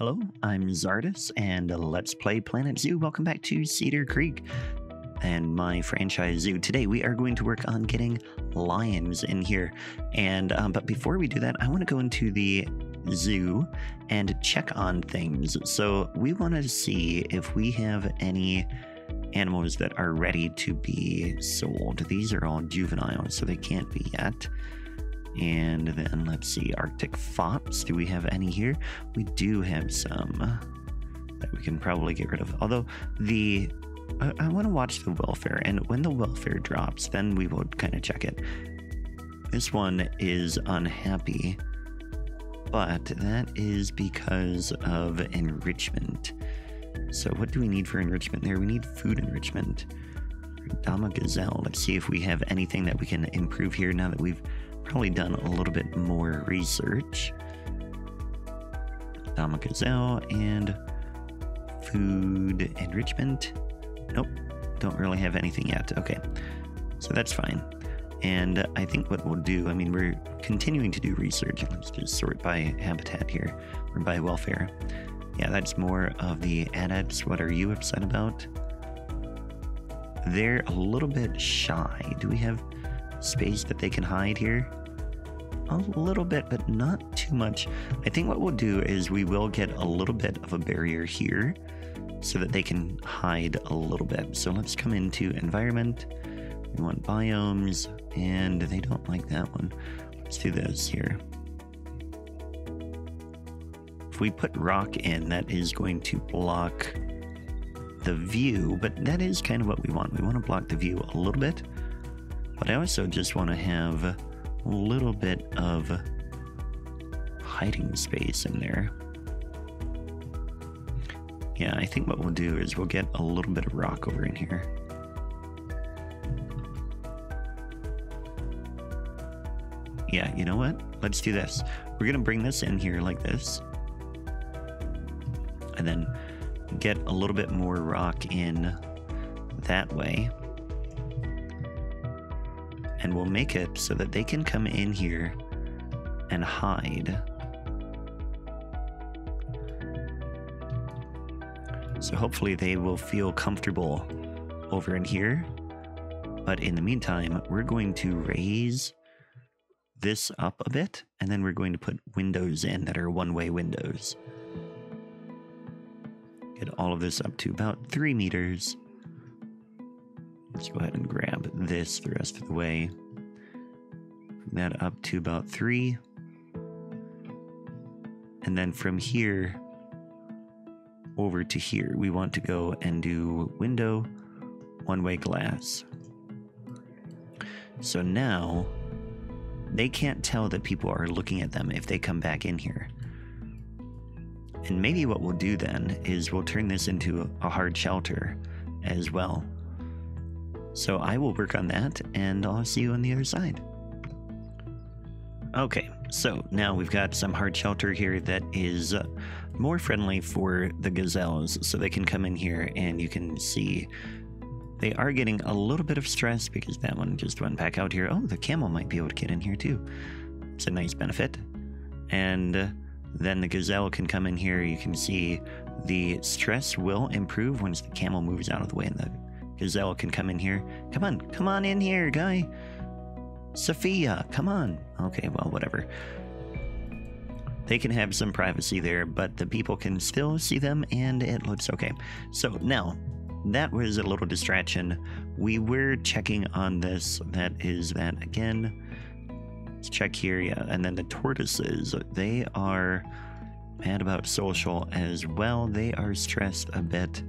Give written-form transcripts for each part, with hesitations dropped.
Hello, I'm Czardus, and let's play Planet Zoo. Welcome back to Cedar Creek and my franchise zoo. Today we are going to work on getting lions in here. And but before we do that, I want to go into the zoo and check on things. So we want to see if we have any animals that are ready to be sold. These are all juvenile, so they can't be yet. And then let's see, Arctic fox. Do we have any here? We do have some that we can probably get rid of. Although I want to watch the welfare, and when the welfare drops, then we will kind of check it. This one is unhappy, but that is because of enrichment. So what do we need for enrichment there? We need food enrichment. Dama gazelle. Let's see if we have anything that we can improve here now that we've probably done a little bit more research. Dama gazelle and food enrichment. Nope, don't really have anything yet. Okay, so that's fine. And I think what we'll do, I mean, we're continuing to do research. Let's just sort by habitat here, or by welfare. Yeah, that's more of the adults. What are you upset about? They're a little bit shy. Do we have space that they can hide here? A little bit, but not too much. I think what we'll do is we will get a little bit of a barrier here so that they can hide a little bit. So let's come into environment. We want biomes, and they don't like that one. Let's do this here. If we put rock in, that is going to block the view, but that is kind of what we want. We want to block the view a little bit, but I also just want to have a little bit of hiding space in there. Yeah, I think what we'll do is we'll get a little bit of rock over in here. Yeah, you know what? Let's do this. We're going to bring this in here like this, and then get a little bit more rock in that way. And we'll make it so that they can come in here and hide. So hopefully they will feel comfortable over in here. But in the meantime, we're going to raise this up a bit, and then we're going to put windows in that are one-way windows. Get all of this up to about 3 meters. Let's go ahead and grab this the rest of the way. Bring that up to about 3. And then from here over to here, we want to go and do window, one-way glass. So now they can't tell that people are looking at them if they come back in here. And maybe what we'll do then is we'll turn this into a hard shelter as well. So I will work on that, and I'll see you on the other side. Okay, so now we've got some hard shelter here that is more friendly for the gazelles, so they can come in here, and you can see they are getting a little bit of stress because that one just went back out here. Oh, the camel might be able to get in here too. It's a nice benefit. And then the gazelle can come in here. You can see the stress will improve once the camel moves out of the way, and the gazelle can come in here. Come on in here, guy. Sophia, come on. Okay, well, whatever. They can have some privacy there, but the people can still see them, and it looks okay. So now, that was a little distraction. We were checking on this. That is that again. Let's check here, yeah. And then the tortoises, they are mad about social as well. They are stressed a bit.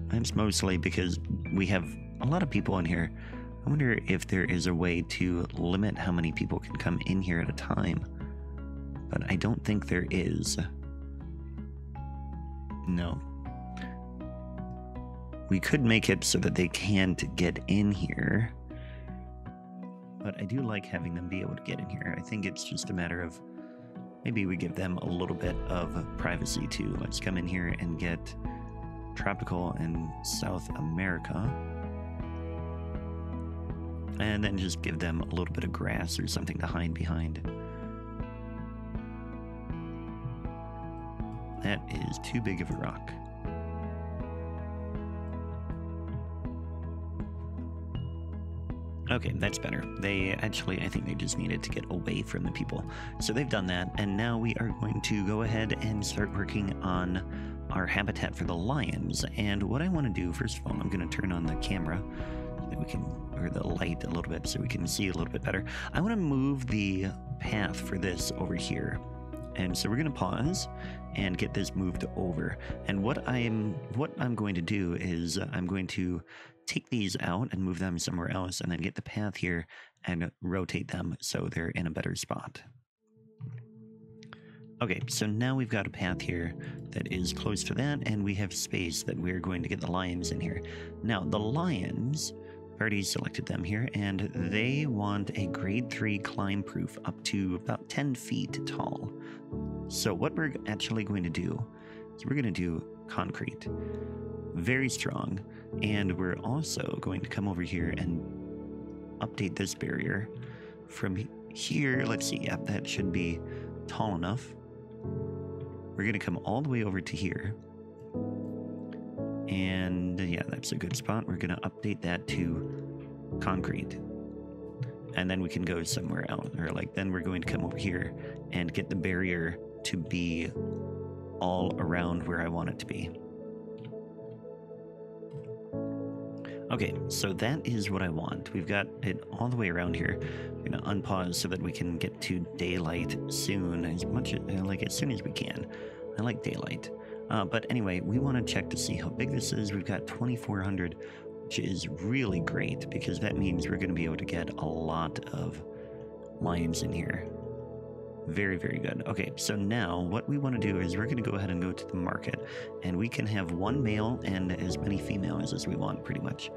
That's mostly because we have a lot of people in here. I wonder if there is a way to limit how many people can come in here at a time. But I don't think there is. No. We could make it so that they can't get in here. But I do like having them be able to get in here. I think it's just a matter of maybe we give them a little bit of privacy too. Let's come in here and get tropical and South America. And then just give them a little bit of grass or something to hide behind. that is too big of a rock. Okay, that's better. They actually, I think they just needed to get away from the people. So they've done that, and now we are going to go ahead and start working on our habitat for the lions. And what I want to do, first of all, I'm going to turn on the camera so that we can, or the light a little bit so we can see a little bit better. I want to move the path for this over here. And so we're going to pause and get this moved over. And what I'm going to do is I'm going to take these out and move them somewhere else, and then get the path here and rotate them so they're in a better spot. Okay, so now we've got a path here that is close to that, and we have space that we're going to get the lions in here. Now, the lions, I've already selected them here, and they want a grade 3 climb proof up to about 10 feet tall. So what we're actually going to do is we're going to do concrete. Very strong. And we're also going to come over here and update this barrier. From here, let's see, yep, that should be tall enough. We're going to come all the way over to here. And yeah, that's a good spot. We're going to update that to concrete. And then we can go somewhere else. Or like, then we're going to come over here and get the barrier to be all around where I want it to be. Okay, so that is what I want. We've got it all the way around here. I'm going to unpause so that we can get to daylight soon, as soon as we can. I like daylight. But anyway, we want to check to see how big this is. We've got 2,400, which is really great because that means we're going to be able to get a lot of lions in here. Very, very good. Okay, so now what we want to do is we're going to go ahead and go to the market, and we can have one male and as many females as we want, pretty much.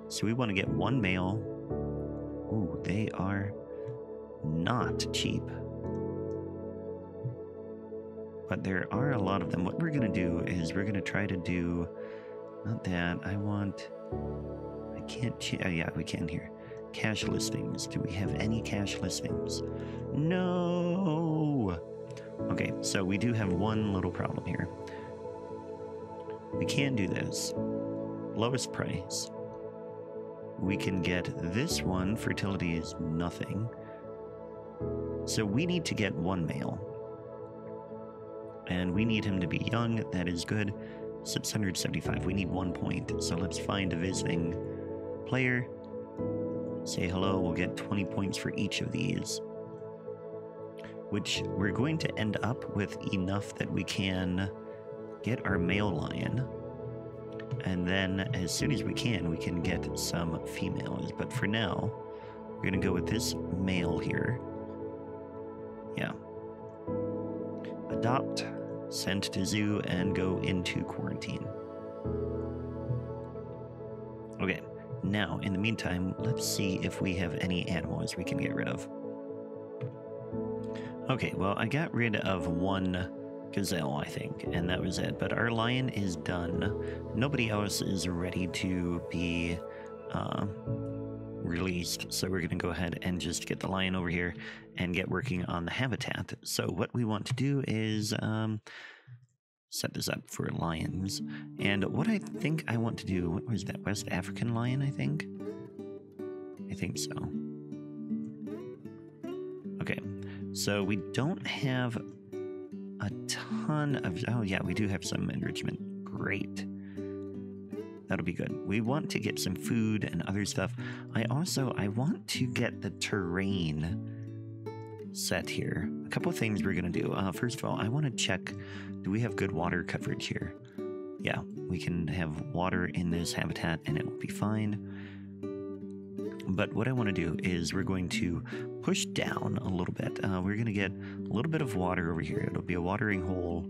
So we want to get one male. Ooh, they are not cheap. But there are a lot of them. What we're going to do is we're going to try to do, not that, I can't, yeah, we can here. Cash listings. Do we have any cash listings? No! Okay, so we do have one little problem here. We can do this. Lowest price. We can get this one. Fertility is nothing. So we need to get one male. And we need him to be young. That is good. 675. We need 1 point. So let's find a visiting player. Say hello. We'll get 20 points for each of these. Which we're going to end up with enough that we can get our male lion. And then as soon as we can get some females. But for now, we're going to go with this male here. Yeah. Adopt, send to zoo, and go into quarantine. Okay. Now, in the meantime, let's see if we have any animals we can get rid of. Okay, well, I got rid of one gazelle, I think, and that was it. But our lion is done. Nobody else is ready to be released, so we're going to go ahead and just get the lion over here and get working on the habitat. So what we want to do is set this up for lions. And what I think I want to do, what was that, West African lion, I think? I think so. Okay, so we don't have a ton of, oh yeah, we do have some enrichment. Great. That'll be good. We want to get some food and other stuff. I want to get the terrain set here. A couple of things we're going to do. First of all, I want to check, do we have good water coverage here? Yeah, we can have water in this habitat and it will be fine. But what I want to do is we're going to push down a little bit. We're going to get a little bit of water over here. It'll be a watering hole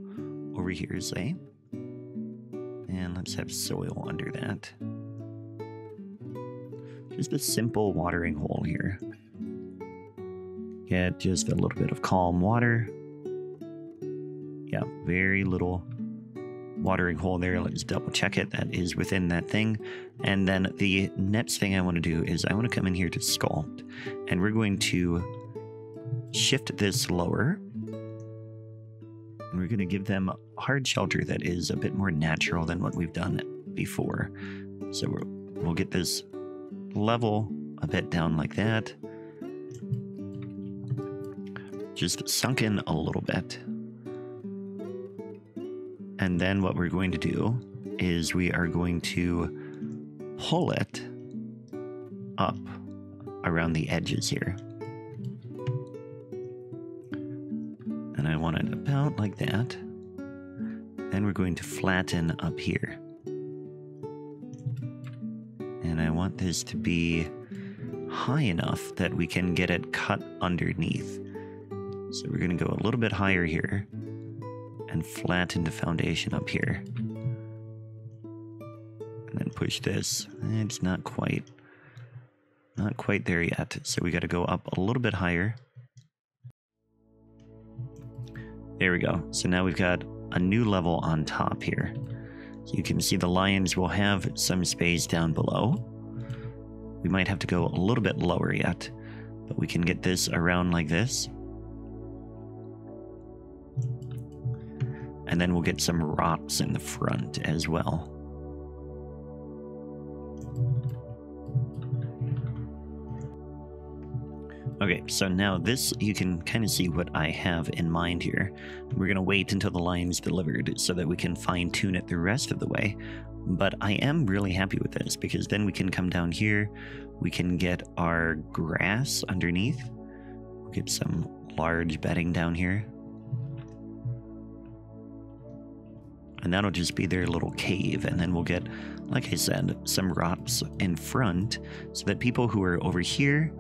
over here, say. And let's have soil under that. Just a simple watering hole here. Get just a little bit of calm water. Yeah, very little watering hole there. Let's double check it. That is within that thing. And then the next thing I want to do is I want to come in here to sculpt. And we're going to shift this lower. And we're going to give them hard shelter that is a bit more natural than what we've done before. So we'll get this level a bit down like that. Just sunk in a little bit. And then what we're going to do is we are going to pull it up around the edges here. And I want it about like that. Then we're going to flatten up here. And I want this to be high enough that we can get it cut underneath. So we're going to go a little bit higher here and flatten the foundation up here. And then push this. It's not quite there yet. So we got to go up a little bit higher. There we go. So now we've got a new level on top here. So you can see the lions will have some space down below. We might have to go a little bit lower yet, but we can get this around like this. And then we'll get some rocks in the front as well. Okay, so now this, you can kind of see what I have in mind here. We're going to wait until the line's delivered so that we can fine-tune it the rest of the way. But I am really happy with this because then we can come down here, we can get our grass underneath, we'll get some large bedding down here. And that'll just be their little cave, and then we'll get, like I said, some rocks in front so that people who are over here,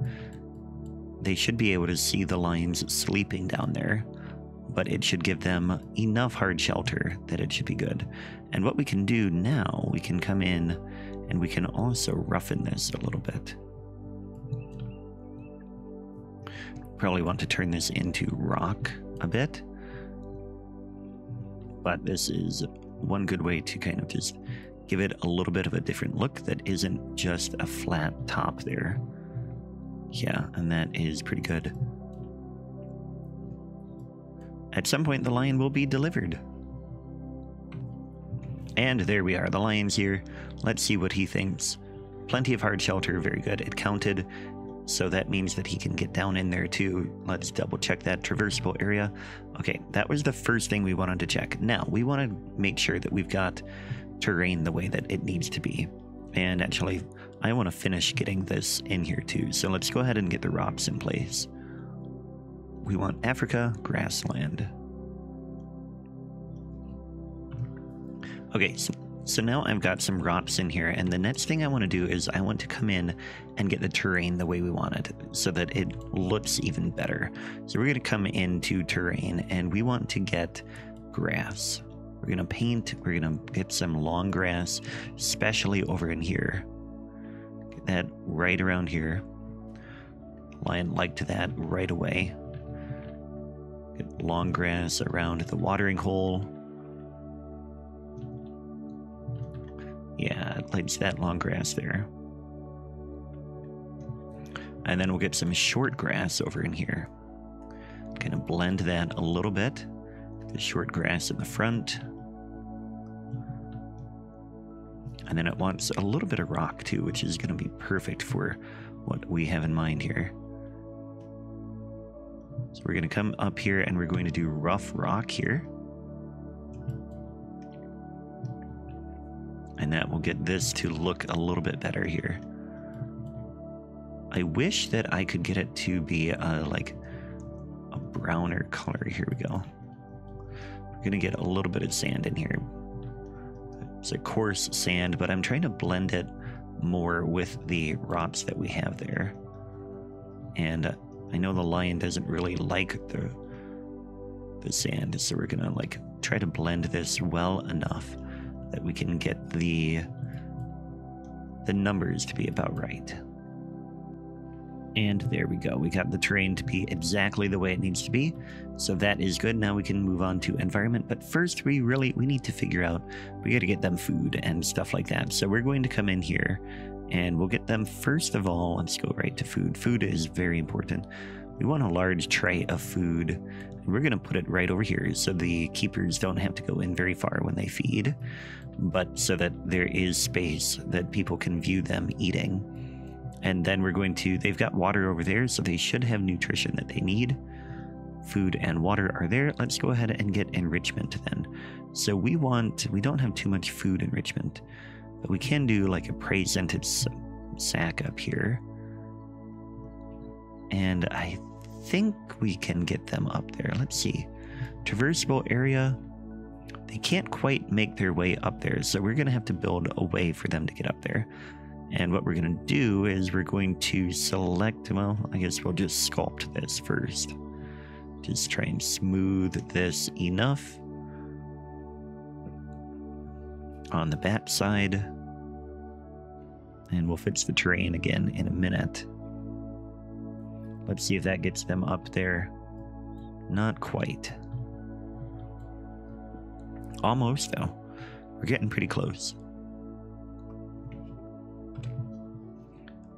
they should be able to see the lions sleeping down there, but it should give them enough hard shelter that it should be good. And what we can do now, we can come in and we can also roughen this a little bit. Probably want to turn this into rock a bit, but this is one good way to kind of just give it a little bit of a different look that isn't just a flat top there. Yeah, and that is pretty good. At some point, the lion will be delivered. And there we are, the lion's here. Let's see what he thinks. Plenty of hard shelter, very good. It counted, so that means that he can get down in there too. Let's double check that traversable area. Okay, that was the first thing we wanted to check. Now, we want to make sure that we've got terrain the way that it needs to be. And actually, I want to finish getting this in here too. So let's go ahead and get the rocks in place. We want Africa grassland. Okay, so now I've got some rocks in here, and the next thing I want to do is I want to come in and get the terrain the way we want it so that it looks even better. So we're going to come into terrain, and we want to get grass. We're going to paint, we're going to get some long grass, especially over in here. Get that right around here. Lion liked that right away. Get long grass around the watering hole. Yeah, it likes that long grass there. And then we'll get some short grass over in here. Kind of blend that a little bit. The short grass in the front. And then it wants a little bit of rock too, which is going to be perfect for what we have in mind here. So we're going to come up here and we're going to do rough rock here. And that will get this to look a little bit better here. I wish that I could get it to be like a browner color. Here we go. We're going to get a little bit of sand in here. It's a coarse sand, but I'm trying to blend it more with the rocks that we have there. And I know the lion doesn't really like the sand, so we're going to like try to blend this well enough that we can get the numbers to be about right. And there we go. We got the terrain to be exactly the way it needs to be. So that is good. Now we can move on to environment. But first, we need to figure out, we got to get them food and stuff like that. So we're going to come in here and we'll get them first of all. Let's go right to food. Food is very important. we want a large tray of food. And we're going to put it right over here so the keepers don't have to go in very far when they feed, but so that there is space that people can view them eating. And then we're going to, they've got water over there, so they should have nutrition that they need. Food and water are there. Let's go ahead and get enrichment then. So we don't have too much food enrichment, but we can do like a prey-scented sack up here. And I think we can get them up there. Let's see. Traversable area. They can't quite make their way up there, so we're going to have to build a way for them to get up there. And what we're going to do is we're going to select, well, I guess we'll just sculpt this first. Just try and smooth this enough on the bat side. And we'll fix the terrain again in a minute. Let's see if that gets them up there. Not quite. Almost, though. We're getting pretty close.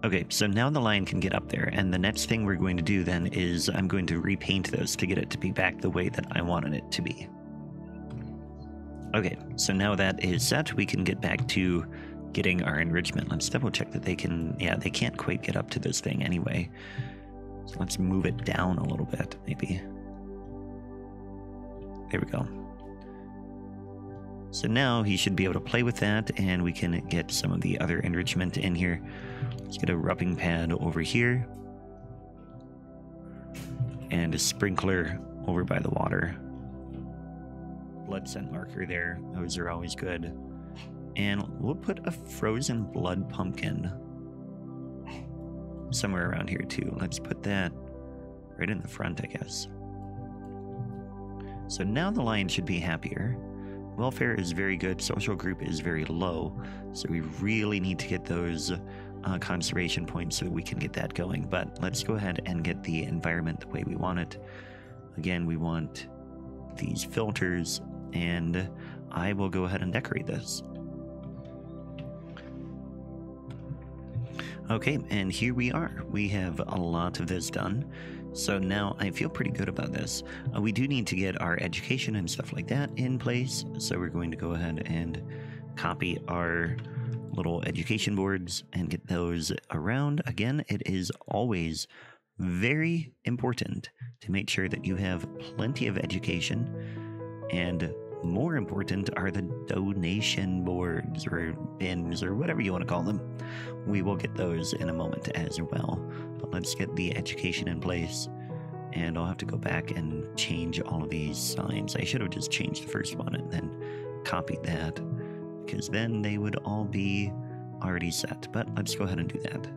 Okay, so now the lion can get up there, and the next thing we're going to do then is I'm going to repaint this to get it to be back the way that I wanted it to be. Okay, so now that is set, we can get back to getting our enrichment. Let's double check that they can, yeah, they can't quite get up to this thing anyway. So let's move it down a little bit, maybe. There we go. So now he should be able to play with that, and we can get some of the other enrichment in here. Let's get a rubbing pad over here. And a sprinkler over by the water. Blood scent marker there. Those are always good. And we'll put a frozen blood pumpkin somewhere around here too. Let's put that right in the front, I guess. So now the lion should be happier. Welfare is very good. Social group is very low. So we really need to get those conservation points so that we can get that going. But let's go ahead and get the environment the way we want it. Again, we want these filters, and I will go ahead and decorate this. Okay, and here we are. We have a lot of this done. So now I feel pretty good about this. We do need to get our education and stuff like that in place. So we're going to go ahead and copy our little education boards and get those around. Again, it is always very important to make sure that you have plenty of education, and more important are the donation boards or bins or whatever you want to call them. We will get those in a moment as well. But let's get the education in place. And I'll have to go back and change all of these signs. I should have just changed the first one and then copied that, because then they would all be already set. But let's go ahead and do that.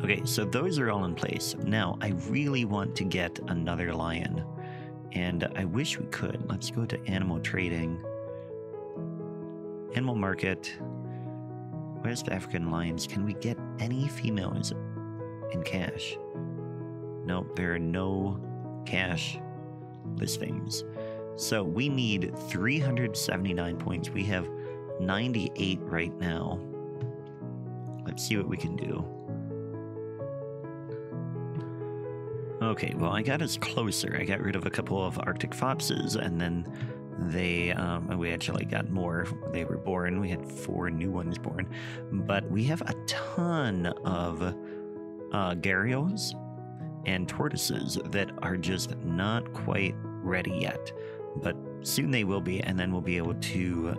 Okay, so those are all in place. Now, I really want to get another lion. And I wish we could. Let's go to animal trading. Animal market. West African lions. Can we get any females in cash? Nope, there are no cash listings. So we need 379 points. We have 98 right now. Let's see what we can do. Okay, well, I got us closer. I got rid of a couple of Arctic foxes, and then we actually got more. They were born. We had 4 new ones born. But we have a ton of gharials and tortoises that are just not quite ready yet. But soon they will be, and then we'll be able to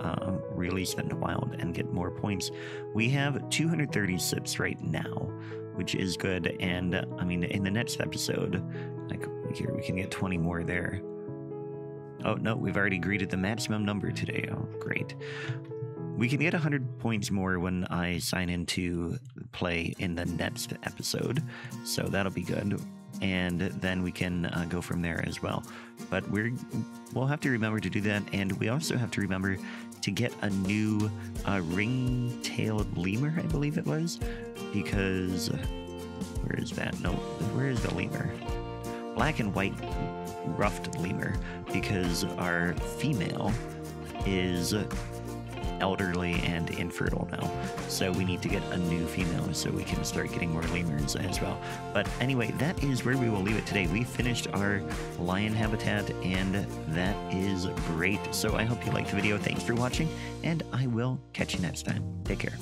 release them to wild and get more points. We have 230 sips right now, which is good. And I mean, in the next episode, like here, we can get 20 more there. Oh no, we've already greeted the maximum number today. Oh, great. We can get 100 points more when I sign into play in the next episode, so that'll be good. And then we can go from there as well. But we'll have to remember to do that, and we also have to remember to get a new ring-tailed lemur, I believe it was, because where is that? No, where is the lemur? Black and white ruffed lemur, because our female is elderly and infertile now. So we need to get a new female so we can start getting more lemurs as well. But anyway, that is where we will leave it today. We finished our lion habitat, and that is great. So I hope you liked the video. Thanks for watching, and I will catch you next time. Take care.